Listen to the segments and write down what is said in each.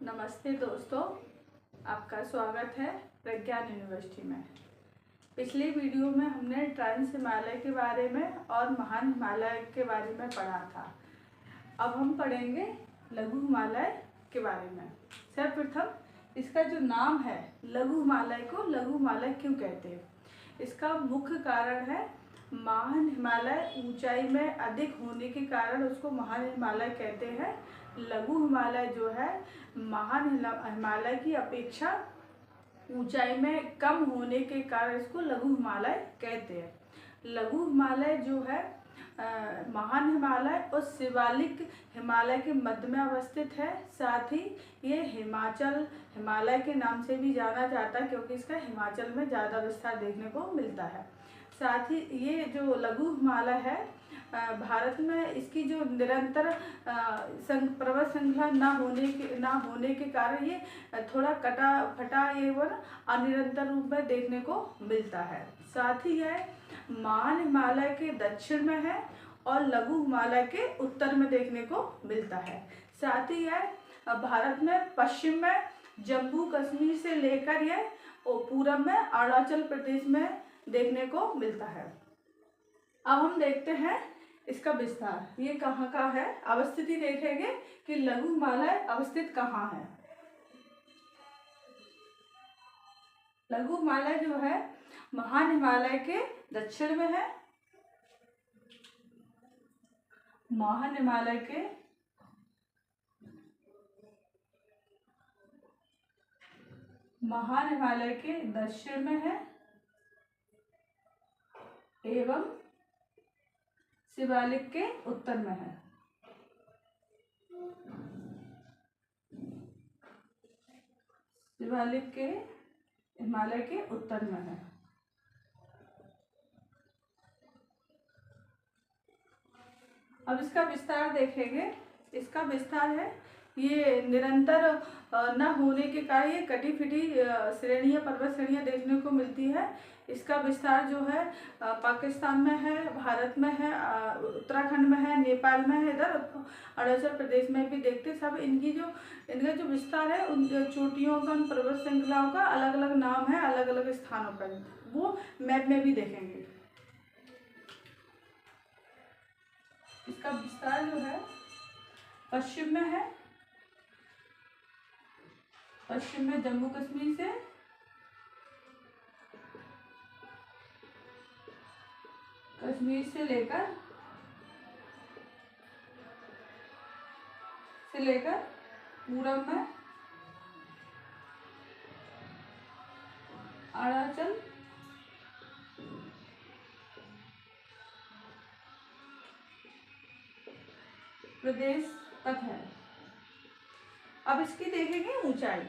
नमस्ते दोस्तों, आपका स्वागत है प्रज्ञान यूनिवर्सिटी में। पिछले वीडियो में हमने ट्रांस हिमालय के बारे में और महान हिमालय के बारे में पढ़ा था। अब हम पढ़ेंगे लघु हिमालय के बारे में। सर्वप्रथम इसका जो नाम है लघु हिमालय को लघु हिमालय क्यों कहते हैं? इसका मुख्य कारण है महान हिमालय ऊंचाई में अधिक होने के कारण उसको महान हिमालय कहते हैं। लघु हिमालय जो है महान हिमालय की अपेक्षा ऊंचाई में कम होने के कारण इसको लघु हिमालय कहते हैं। लघु हिमालय जो है महान हिमालय और शिवालिक हिमालय के मध्य में अवस्थित है। साथ ही ये हिमाचल हिमालय के नाम से भी जाना जाता है क्योंकि इसका हिमाचल में ज़्यादा विस्तार देखने को मिलता है। साथ ही ये जो लघु हिमालय है भारत में इसकी जो निरंतर पर्वत श्रृंखला ना होने के कारण ये थोड़ा कटा फटा एवं अनिरंतर रूप में देखने को मिलता है। साथ ही यह महान हिमालय के दक्षिण में है और लघु हिमालय के उत्तर में देखने को मिलता है। साथ ही यह भारत में पश्चिम में जम्मू कश्मीर से लेकर यह पूरब में अरुणाचल प्रदेश में देखने को मिलता है। अब हम देखते हैं इसका विस्तार, ये कहाँ का है। अवस्थिति देखेंगे कि लघु हिमालय अवस्थित कहाँ है। लघु हिमालय जो है महान हिमालय के दक्षिण में है। महान हिमालय के दक्षिण में है एवं शिवालिक के उत्तर में है। शिवालिक के हिमालय के उत्तर में है। अब इसका विस्तार देखेंगे। इसका विस्तार है ये निरंतर न होने के कारण ये कटी फिटी श्रेणियाँ पर्वत श्रेणियाँ देखने को मिलती है। इसका विस्तार जो है पाकिस्तान में है, भारत में है, उत्तराखंड में है, नेपाल में है, इधर अरुणाचल प्रदेश में भी देखते सब। इनका जो विस्तार है उन चोटियों का, उन पर्वत श्रृंखलाओं का अलग अलग नाम है अलग अलग स्थानों पर, वो मैप में भी देखेंगे। इसका विस्तार जो है पश्चिम में है। पश्चिम में जम्मू कश्मीर से लेकर पूरब में अरुणाचल प्रदेश तक है। अब इसकी देखेंगे ऊंचाई।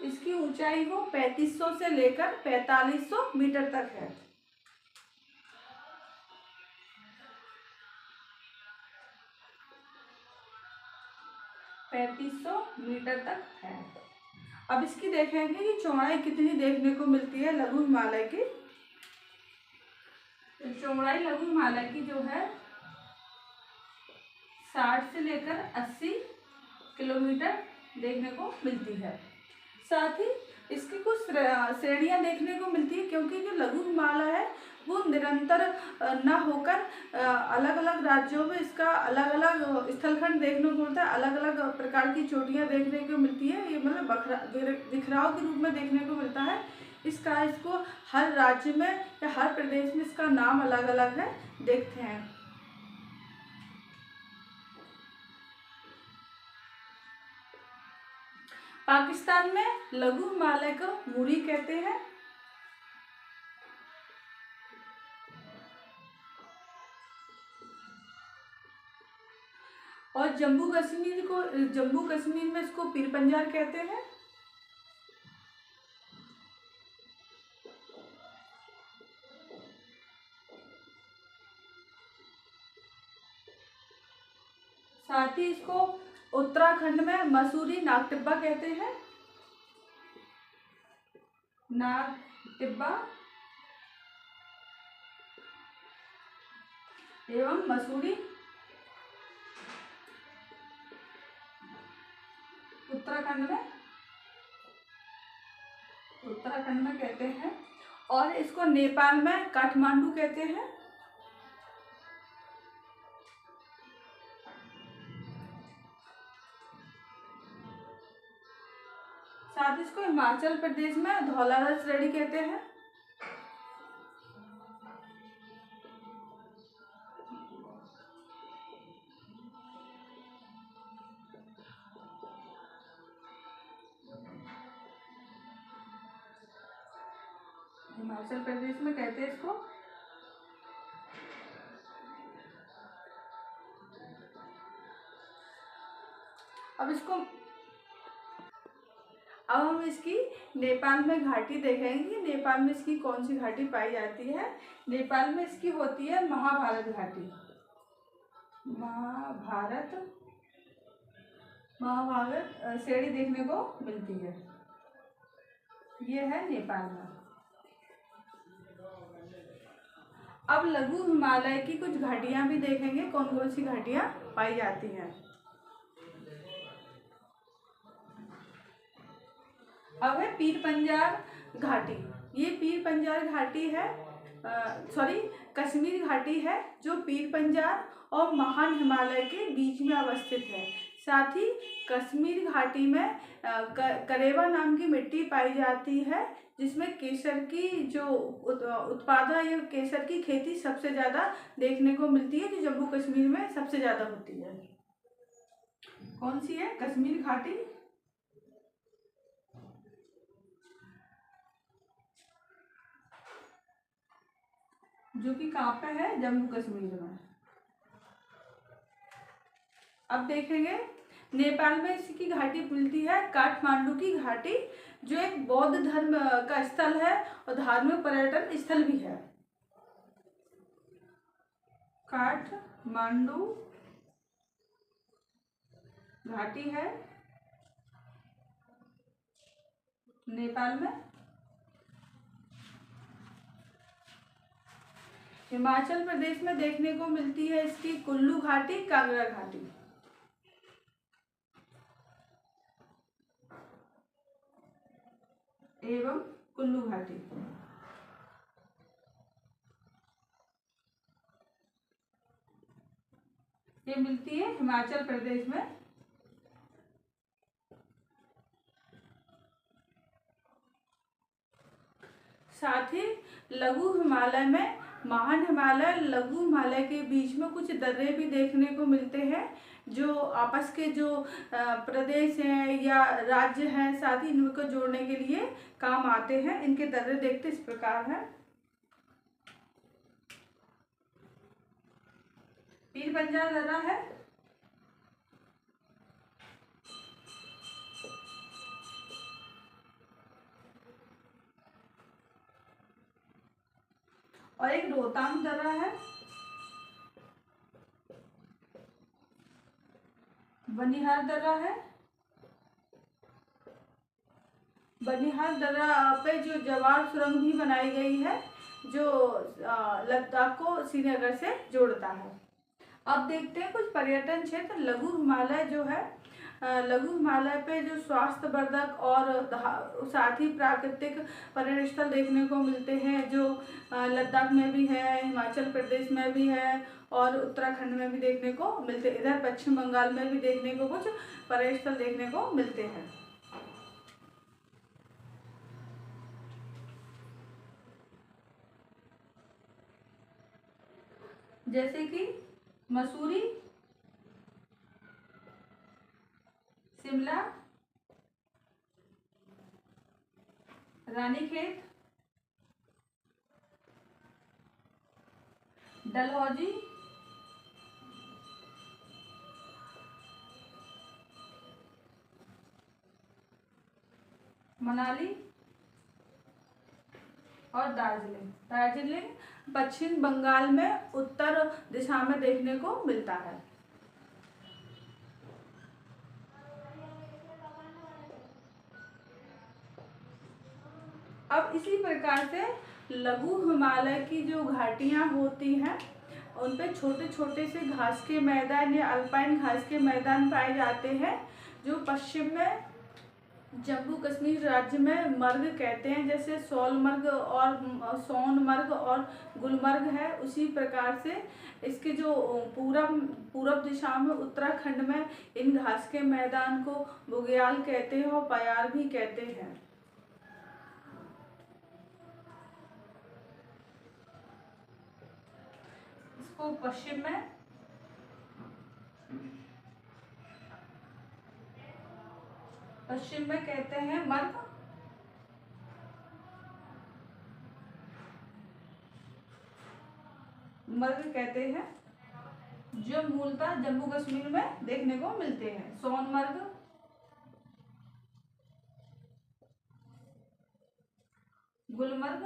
इसकी ऊंचाई वो 3500 से लेकर 4500 मीटर तक है। 3500 मीटर तक है। अब इसकी देखेंगे कि चौड़ाई कितनी देखने को मिलती है लघु हिमालय की। चौड़ाई लघु हिमालय की जो है 60 से लेकर 80 किलोमीटर देखने को मिलती है। साथ ही इसकी कुछ श्रेणियाँ देखने को मिलती है क्योंकि जो लघु हिमालय है वो निरंतर न होकर अलग अलग राज्यों में इसका अलग अलग स्थलखंड देखने को मिलता है, अलग अलग प्रकार की चोटियाँ देखने को मिलती है। ये मतलब बिखराव के रूप में देखने को मिलता है। इसको हर राज्य में या हर प्रदेश में इसका नाम अलग अलग है, देखते हैं। पाकिस्तान में लघु हिमालय को मुरी कहते हैं। और जम्मू कश्मीर में इसको पीर पंजाल कहते हैं। साथ ही इसको उत्तराखंड में मसूरी नाग टिब्बा कहते हैं। नाग टिब्बा एवं मसूरी उत्तराखंड में कहते हैं, और इसको नेपाल में काठमांडू कहते हैं। साथ ही इसको हिमाचल प्रदेश में धौलाधर श्रेणी कहते हैं। हिमाचल प्रदेश में कहते हैं इसको। अब हम इसकी नेपाल में घाटी देखेंगे। नेपाल में इसकी कौन सी घाटी पाई जाती है। नेपाल में इसकी होती है महाभारत घाटी। महाभारत श्रेणी देखने को मिलती है। ये है नेपाल में। अब लघु हिमालय की कुछ घाटियां भी देखेंगे, कौन कौन सी घाटियां पाई जाती हैं। अब है पीर पंजाल घाटी। ये पीर पंजाल घाटी है, कश्मीर घाटी है, जो पीर पंजाल और महान हिमालय के बीच में अवस्थित है। साथ ही कश्मीर घाटी में करेवा नाम की मिट्टी पाई जाती है, जिसमें केसर की जो उत्पादन या केसर की खेती सबसे ज़्यादा देखने को मिलती है, जो जम्मू कश्मीर में सबसे ज़्यादा होती है। कौन सी है? कश्मीर घाटी। जो कि कहाँ पे है? जम्मू कश्मीर में। अब देखेंगे नेपाल में इसकी घाटी मिलती है काठमांडू की घाटी, जो एक बौद्ध धर्म का स्थल है और धार्मिक पर्यटन स्थल भी है। काठमांडू घाटी है नेपाल में। हिमाचल प्रदेश में देखने को मिलती है इसकी कुल्लू घाटी, कांगड़ा घाटी। एवं कुल्लू घाटी। ये मिलती है हिमाचल प्रदेश में। साथ ही लघु हिमालय में महान हिमालय, लघु हिमालय के बीच में कुछ दर्रे भी देखने को मिलते हैं, जो आपस के जो प्रदेश हैं या राज्य हैं, साथ ही इनको जोड़ने के लिए काम आते हैं। इनके दर्रे देखते इस प्रकार हैं। पीर पंजाल दर्रा है, और एक रोहतांग दर्रा है, बनिहाल दर्रा है। बनिहाल दर्रा पे जो जवार सुरंग भी बनाई गई है, जो लद्दाख को श्रीनगर से जोड़ता है। अब देखते हैं कुछ पर्यटन क्षेत्र। लघु हिमालय जो है, लघु हिमालय पे जो स्वास्थ्यवर्धक और साथ ही प्राकृतिक पर्यटन स्थल देखने को मिलते हैं, जो लद्दाख में भी है, हिमाचल प्रदेश में भी है और उत्तराखंड में भी देखने को मिलते हैं। इधर पश्चिम बंगाल में भी देखने को कुछ पर्यटन स्थल देखने को मिलते हैं। जैसे कि मसूरी, शिमला, रानीखेत, डलहौजी, मनाली और दार्जिलिंग पश्चिम बंगाल में उत्तर दिशा में देखने को मिलता है। अब इसी प्रकार से लघु हिमालय की जो घाटियां होती हैं, उन पे छोटे छोटे से घास के मैदान या अल्पाइन घास के मैदान पाए जाते हैं, जो पश्चिम में जम्मू कश्मीर राज्य में मर्ग कहते हैं, जैसे सोलमर्ग और सोनमर्ग और गुलमर्ग है, उसी प्रकार से इसके जो पूरब दिशा में उत्तराखंड में इन घास के मैदान को बुग्याल कहते हैं और पयार भी कहते हैं। इसको पश्चिम में कहते हैं मर्ग, कहते हैं, जो मूलतः जम्मू कश्मीर में देखने को मिलते हैं। सोनमर्ग, गुलमर्ग,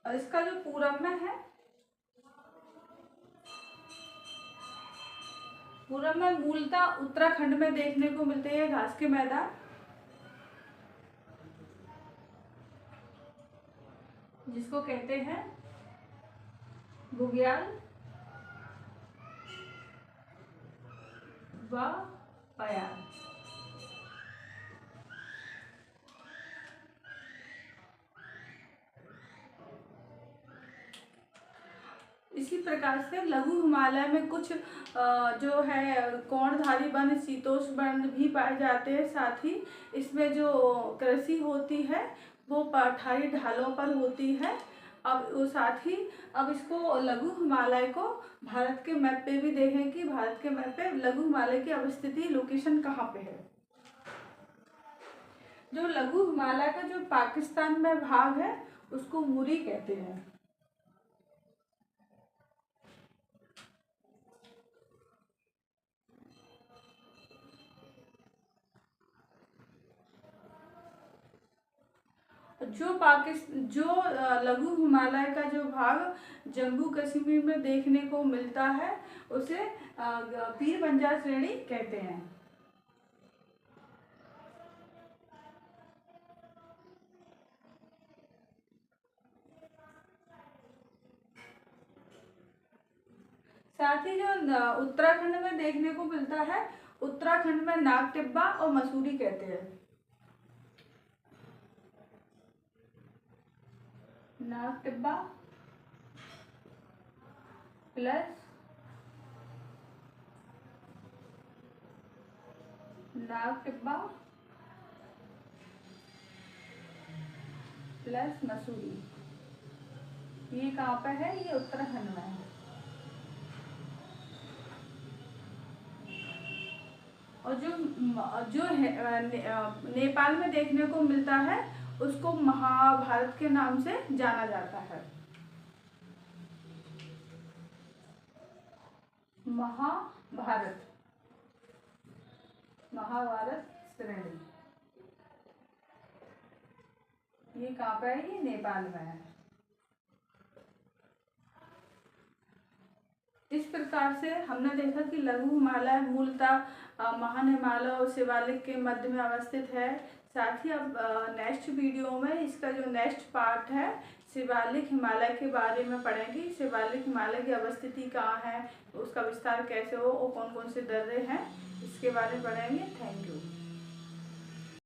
और इसका जो पूरब में है, पूरब में मूलतः उत्तराखंड में देखने को मिलते हैं घास के मैदान, जिसको कहते हैं बुग्याल व पयार। इसी प्रकार से लघु हिमालय में कुछ जो है कोणधारी वन, शीतोष्ण वन भी पाए जाते हैं। साथ ही इसमें जो कृषि होती है वो पठारी ढालों पर होती है। अब वो साथ ही अब इसको लघु हिमालय को भारत के मैप पे भी देखें कि भारत के मैप पे लघु हिमालय की अवस्थिति लोकेशन कहाँ पे है। जो लघु हिमालय का जो पाकिस्तान में भाग है उसको मुरी कहते हैं। जो लघु हिमालय का जो भाग जम्मू कश्मीर में देखने को मिलता है उसे पीर पंजाल श्रेणी कहते हैं। साथ ही जो उत्तराखंड में देखने को मिलता है, उत्तराखंड में नाग टिब्बा और मसूरी कहते हैं। नाग टिब्बा प्लस मसूरी, ये कहाँ पे है? ये उत्तराखंड में है। और जो है नेपाल में देखने को मिलता है उसको महाभारत के नाम से जाना जाता है। महाभारत श्रेणी, ये कहाँ पे है? ये नेपाल में है। इस प्रकार से हमने देखा कि लघु हिमालय मूलतः महान हिमालय और शिवालिक के मध्य में अवस्थित है। साथ ही अब नेक्स्ट वीडियो में इसका जो नेक्स्ट पार्ट है शिवालिक हिमालय के बारे में पढ़ेंगे। शिवालिक हिमालय की अवस्थिति कहाँ है, उसका विस्तार कैसे हो और कौन कौन से दर्रे हैं, इसके बारे में पढ़ेंगे। Thank you.